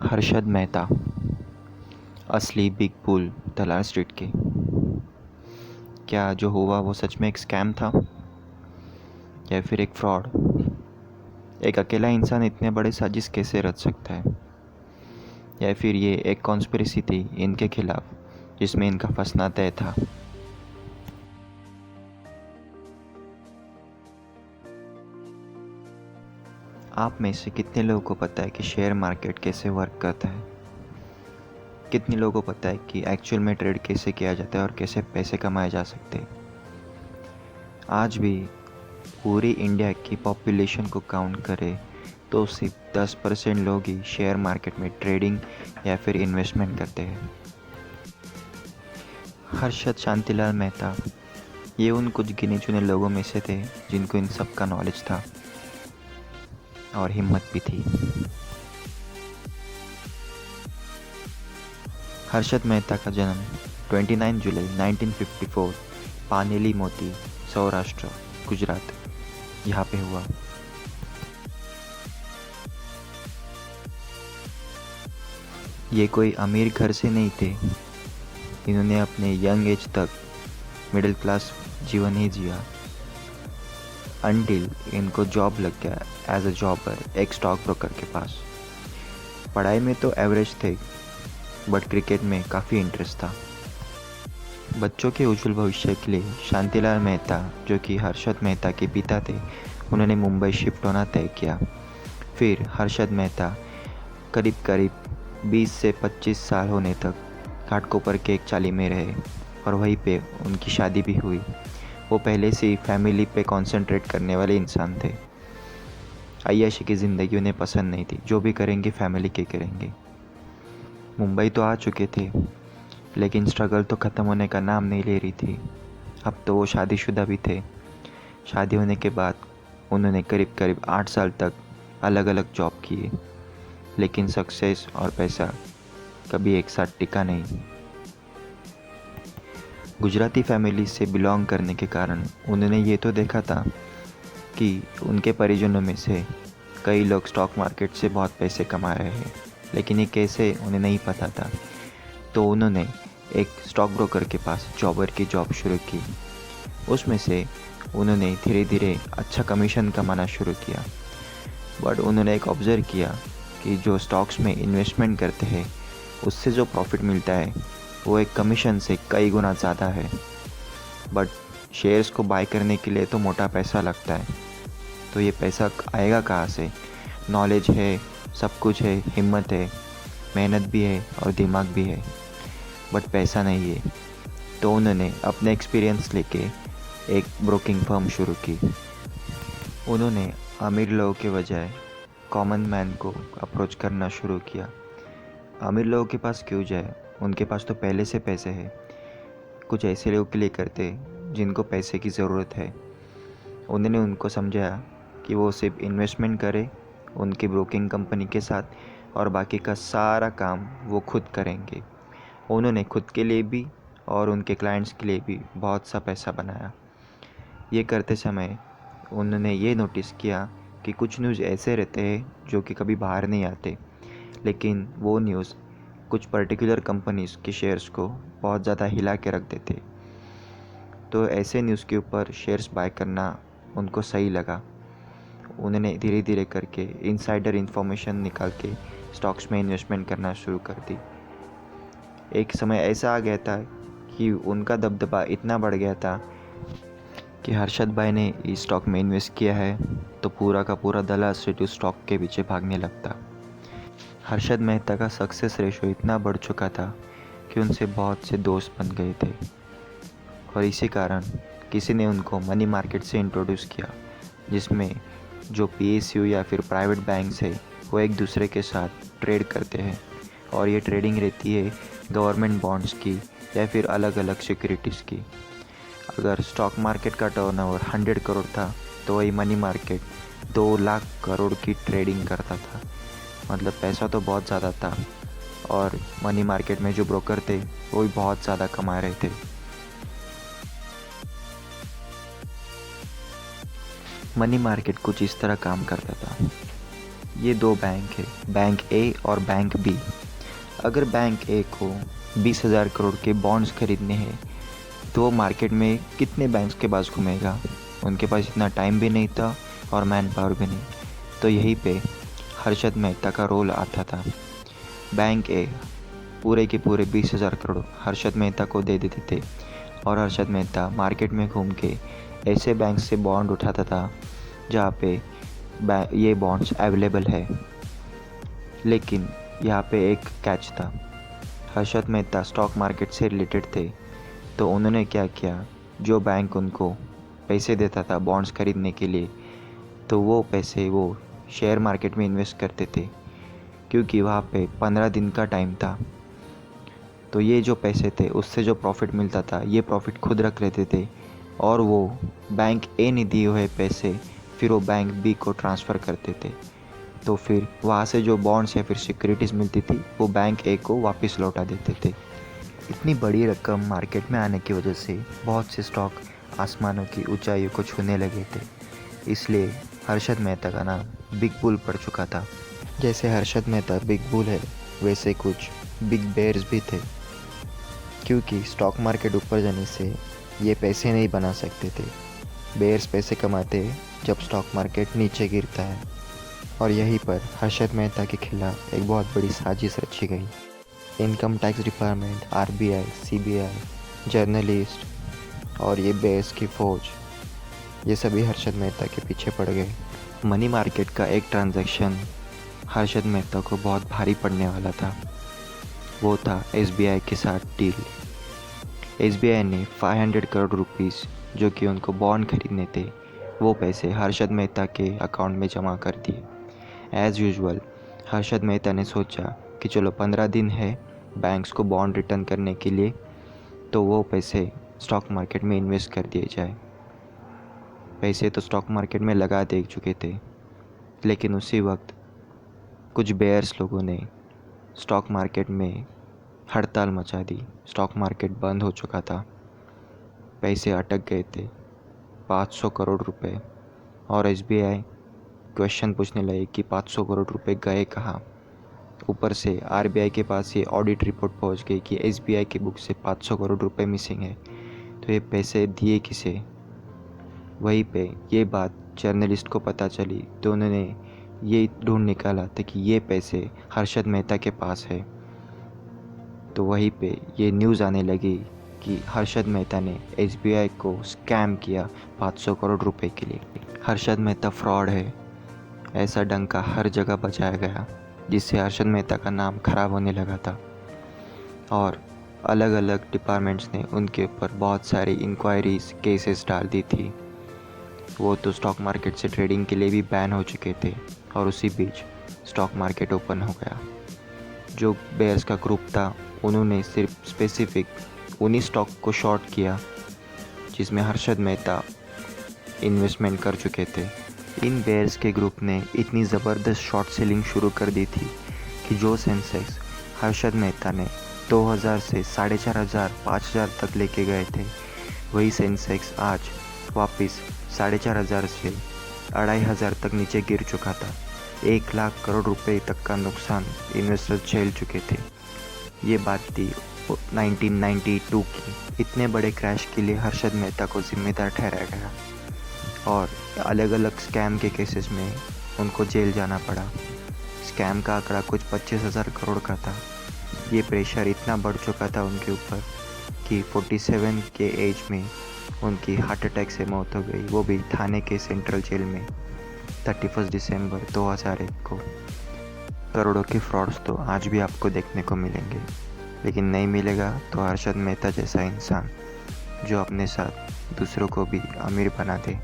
हर्षद मेहता, असली big bull दलाल street के। क्या जो हुआ वो सच में एक स्कैम था या फिर एक फ्रॉड? एक अकेला इंसान इतने बड़े साजिश कैसे रच सकता है? या फिर ये एक कॉन्स्पिरेसी थी इनके खिलाफ जिसमें इनका फंसना तय था? आप में से कितने लोगों को पता है कि शेयर मार्केट कैसे वर्क करता है? कितने लोगों को पता है कि एक्चुअल में ट्रेड कैसे किया जाता है और कैसे पैसे कमाए जा सकते हैं? आज भी पूरी इंडिया की पॉपुलेशन को काउंट करें तो सिर्फ 10% लोग ही शेयर मार्केट में ट्रेडिंग या फिर इन्वेस्टमेंट करते हैं। हर्षद शांतिलाल मेहता ये उन कुछ गिने चुने लोगों में से थे जिनको इन सब का नॉलेज था और हिम्मत भी थी। हर्षद मेहता का जन्म 29 जुलाई 1954 पानेली मोती, सौराष्ट्र, गुजरात यहाँ पे हुआ। ये कोई अमीर घर से नहीं थे। इन्होंने अपने यंग एज तक मिडिल क्लास जीवन ही जिया अनटिल इनको जॉब लग गया एज अ जॉबर एक स्टॉक ब्रोकर के पास। पढ़ाई में तो एवरेज थे बट क्रिकेट में काफ़ी इंटरेस्ट था। बच्चों के उज्जवल भविष्य के लिए शांतिलाल मेहता जो कि हर्षद मेहता के पिता थे उन्होंने मुंबई शिफ्ट होना तय किया। फिर हर्षद मेहता करीब करीब 20 से 25 साल होने तक घाटकोपर के एक चाली में रहे और वहीं पे उनकी शादी भी हुई। वो पहले से ही फैमिली पे कंसंट्रेट करने वाले इंसान थे। अय्याशी की ज़िंदगी उन्हें पसंद नहीं थी, जो भी करेंगे फैमिली के करेंगे। मुंबई तो आ चुके थे लेकिन स्ट्रगल तो ख़त्म होने का नाम नहीं ले रही थी। अब तो वो शादीशुदा भी थे। शादी होने के बाद उन्होंने करीब करीब 8 साल तक अलग अलग जॉब किए लेकिन सक्सेस और पैसा कभी एक साथ टिका नहीं। गुजराती फैमिली से बिलोंग करने के कारण उन्होंने ये तो देखा था कि उनके परिजनों में से कई लोग स्टॉक मार्केट से बहुत पैसे कमा रहे हैं, लेकिन ये कैसे उन्हें नहीं पता था। तो उन्होंने एक स्टॉक ब्रोकर के पास जॉबर की जॉब शुरू की। उसमें से उन्होंने धीरे धीरे अच्छा कमीशन कमाना शुरू किया। बट उन्होंने एक ऑब्ज़र्व किया कि जो स्टॉक्स में इन्वेस्टमेंट करते हैं उससे जो प्रॉफिट मिलता है वो एक कमीशन से कई गुना ज़्यादा है। बट शेयर्स को बाय करने के लिए तो मोटा पैसा लगता है, तो ये पैसा आएगा कहाँ से? नॉलेज है, सब कुछ है, हिम्मत है, मेहनत भी है और दिमाग भी है, बट पैसा नहीं है। तो उन्होंने अपने एक्सपीरियंस लेके एक ब्रोकिंग फर्म शुरू की। उन्होंने अमीर लोगों के बजाय कॉमन मैन को अप्रोच करना शुरू किया। अमीर लोगों के पास क्यों जाए, उनके पास तो पहले से पैसे हैं। कुछ ऐसे लोगों के लिए करते जिनको पैसे की ज़रूरत है। उन्होंने उनको समझाया कि वो सिर्फ इन्वेस्टमेंट करे उनकी ब्रोकिंग कंपनी के साथ और बाकी का सारा काम वो खुद करेंगे। उन्होंने खुद के लिए भी और उनके क्लाइंट्स के लिए भी बहुत सा पैसा बनाया। ये करते समय उन्होंने ये नोटिस किया कि कुछ न्यूज़ ऐसे रहते हैं जो कि कभी बाहर नहीं आते, लेकिन वो न्यूज़ कुछ पर्टिकुलर कंपनीज़ के शेयर्स को बहुत ज़्यादा हिला के रख देते। तो ऐसे न्यूज़ के ऊपर शेयर्स बाय करना उनको सही लगा। उन्होंने धीरे धीरे करके इनसाइडर इन्फॉर्मेशन निकाल के स्टॉक्स में इन्वेस्टमेंट करना शुरू कर दी। एक समय ऐसा आ गया था कि उनका दबदबा इतना बढ़ गया था कि हर्षद भाई ने इस स्टॉक में इन्वेस्ट किया है तो पूरा का पूरा दलाल स्ट्रीट उस स्टॉक के पीछे भागने लगता। हर्षद मेहता का सक्सेस रेशो इतना बढ़ चुका था कि उनसे बहुत से दोस्त बन गए थे और इसी कारण किसी ने उनको मनी मार्केट से इंट्रोड्यूस किया, जिसमें जो पीएसयू या फिर प्राइवेट बैंक्स है वो एक दूसरे के साथ ट्रेड करते हैं और ये ट्रेडिंग रहती है गवर्नमेंट बॉन्ड्स की या फिर अलग अलग सिक्योरिटीज़ की। अगर स्टॉक मार्केट का टर्नओवर 100 करोड़ था तो वही मनी मार्केट 2 लाख करोड़ की ट्रेडिंग करता था। मतलब पैसा तो बहुत ज़्यादा था और मनी मार्केट में जो ब्रोकर थे वो भी बहुत ज़्यादा कमा रहे थे। मनी मार्केट कुछ इस तरह काम करता था। ये दो बैंक है, बैंक ए और बैंक बी। अगर बैंक ए को 20,000 करोड़ के बॉन्ड्स खरीदने हैं तो वो मार्केट में कितने बैंक्स के पास घूमेगा? उनके पास इतना टाइम भी नहीं था और मैन पावर भी नहीं। तो यहीं पे हर्षद मेहता का रोल आता था। बैंक ए पूरे के पूरे 20,000 करोड़ हर्षद मेहता को दे देते थे और हर्षद मेहता मार्केट में घूम के ऐसे बैंक से बॉन्ड उठाता था जहाँ पे ये बॉन्ड्स अवेलेबल है। लेकिन यहाँ पे एक कैच था, हर्षद मेहता स्टॉक मार्केट से रिलेटेड थे। तो उन्होंने क्या किया, जो बैंक उनको पैसे देता था बॉन्ड्स खरीदने के लिए, तो वो पैसे वो शेयर मार्केट में इन्वेस्ट करते थे, क्योंकि वहाँ पे 15 दिन का टाइम था। तो ये जो पैसे थे उससे जो प्रॉफिट मिलता था ये प्रॉफिट खुद रख लेते थे और वो बैंक ए ने दिए हुए पैसे फिर वो बैंक बी को ट्रांसफ़र करते थे। तो फिर वहाँ से जो बॉन्ड्स या फिर सिक्योरिटीज़ मिलती थी वो बैंक ए को वापस लौटा देते थे। इतनी बड़ी रकम मार्केट में आने की वजह से बहुत से स्टॉक आसमानों की ऊंचाइयों को छूने लगे थे। इसलिए हर्षद मेहता का नाम बिग बुल पड़ चुका था। जैसे हर्षद मेहता बिग बुल है, वैसे कुछ बिग बेयर्स भी थे, क्योंकि स्टॉक मार्केट ऊपर जाने से ये पैसे नहीं बना सकते थे। बेयर्स पैसे कमाते जब स्टॉक मार्केट नीचे गिरता है। और यहीं पर हर्षद मेहता के खिलाफ एक बहुत बड़ी साजिश रची गई। Income tax department, RBI, CBI, journalist और ये बेयर्स की फौज, ये सभी हर्षद मेहता के पीछे पड़ गए। मनी मार्केट का एक ट्रांजैक्शन हर्षद मेहता को बहुत भारी पड़ने वाला था। वो था एसबीआई के साथ डील। एसबीआई ने 500 करोड़ रुपीस जो कि उनको बॉन्ड खरीदने थे वो पैसे हर्षद मेहता के अकाउंट में जमा कर दिए। एज़ यूजुअल हर्षद मेहता ने सोचा कि चलो 15 दिन है बैंक्स को बॉन्ड रिटर्न करने के लिए, तो वो पैसे स्टॉक मार्केट में इन्वेस्ट कर दिए जाए। पैसे तो स्टॉक मार्केट में लगा दे चुके थे, लेकिन उसी वक्त कुछ बेयर्स लोगों ने स्टॉक मार्केट में हड़ताल मचा दी। स्टॉक मार्केट बंद हो चुका था, पैसे अटक गए थे 500 करोड़ रुपए। और एसबीआई क्वेश्चन पूछने लगे कि 500 करोड़ रुपए गए कहाँ। ऊपर से आरबीआई के पास ये ऑडिट रिपोर्ट पहुंच गई कि एसबीआई की बुक से 500 करोड़ रुपए मिसिंग है, तो ये पैसे दिए किसे। वहीं पे ये बात जर्नलिस्ट को पता चली, तो उन्होंने ये ढूंढ निकाला था कि ये पैसे हर्षद मेहता के पास है। तो वहीं पे ये न्यूज़ आने लगी कि हर्षद मेहता ने एसबीआई को स्कैम किया 500 करोड़ रुपए के लिए। हर्षद मेहता फ्रॉड है, ऐसा डंका हर जगह बजाया गया, जिससे हर्षद मेहता का नाम खराब होने लगा था। और अलग अलग डिपार्टमेंट्स ने उनके ऊपर बहुत सारी इंक्वायरीज, केसेस डाल दी थी। वो तो स्टॉक मार्केट से ट्रेडिंग के लिए भी बैन हो चुके थे और उसी बीच स्टॉक मार्केट ओपन हो गया। जो बेयर्स का ग्रुप था उन्होंने सिर्फ स्पेसिफिक उन्हीं स्टॉक को शॉर्ट किया जिसमें हर्षद मेहता इन्वेस्टमेंट कर चुके थे। इन बेयर्स के ग्रुप ने इतनी ज़बरदस्त शॉर्ट सेलिंग शुरू कर दी थी कि जो सेंसेक्स हर्षद मेहता ने 2000 से 4,500 5,000 तक लेके गए थे, वही सेंसेक्स आज वापस 4,500 से 2,500 तक नीचे गिर चुका था। 1 लाख करोड़ रुपए तक का नुकसान इन्वेस्टर्स झेल चुके थे। ये बात थी 1992 की। इतने बड़े क्रैश के लिए हर्षद मेहता को जिम्मेदार ठहराया गया और अलग अलग स्कैम के केसेस में उनको जेल जाना पड़ा। स्कैम का आंकड़ा कुछ 25,000 करोड़ का था। ये प्रेशर इतना बढ़ चुका था उनके ऊपर कि 47 के एज में उनकी हार्ट अटैक से मौत हो गई, वो भी थाने के सेंट्रल जेल में 31 दिसंबर 2001 को। करोड़ों के फ्रॉड्स तो आज भी आपको देखने को मिलेंगे, लेकिन नहीं मिलेगा तो हर्षद मेहता जैसा इंसान जो अपने साथ दूसरों को भी अमीर बना दे।